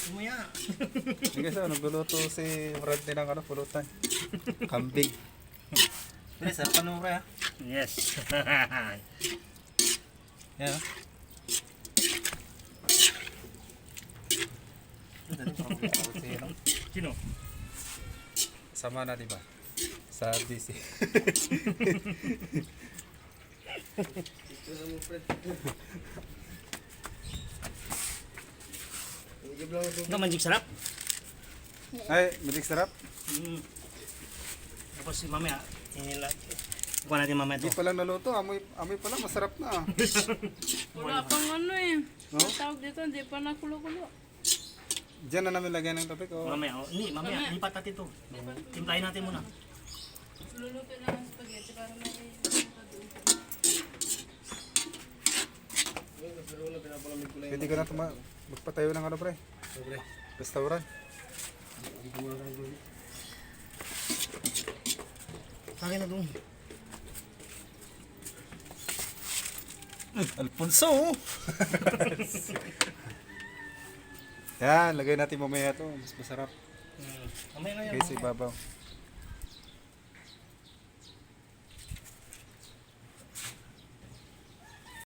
Sumaya. Sige sa, nagluluto si Brad din ng pulutan. Kambing. Pre, sarap mo pre ha. Yes. Yan ha. Sino? Sama na, di ba? Sa DC. Ito magic sarap. Ay, magic sarap. Mm. Tapos si mamaya, kuha natin mamaya Hindi ito. pa lang naluto, amoy pa lang, masarap na. Wala pang ano eh. No? Ang tawag dito, hindi pa nakulo-kulo. Diyan na namin lagyan ng tubig. Oh. Mamaya, hindi, mamaya, lipat natin ito. Timplahin natin muna. Luluto na ang spaghetti para may Pwede ka na magpatayo ng pre? Restaurant. Kaya na doon. Alfonso! Yan, lagay natin mamaya to. Mas masarap. Mamaya na yan. Kaysa ibabaw.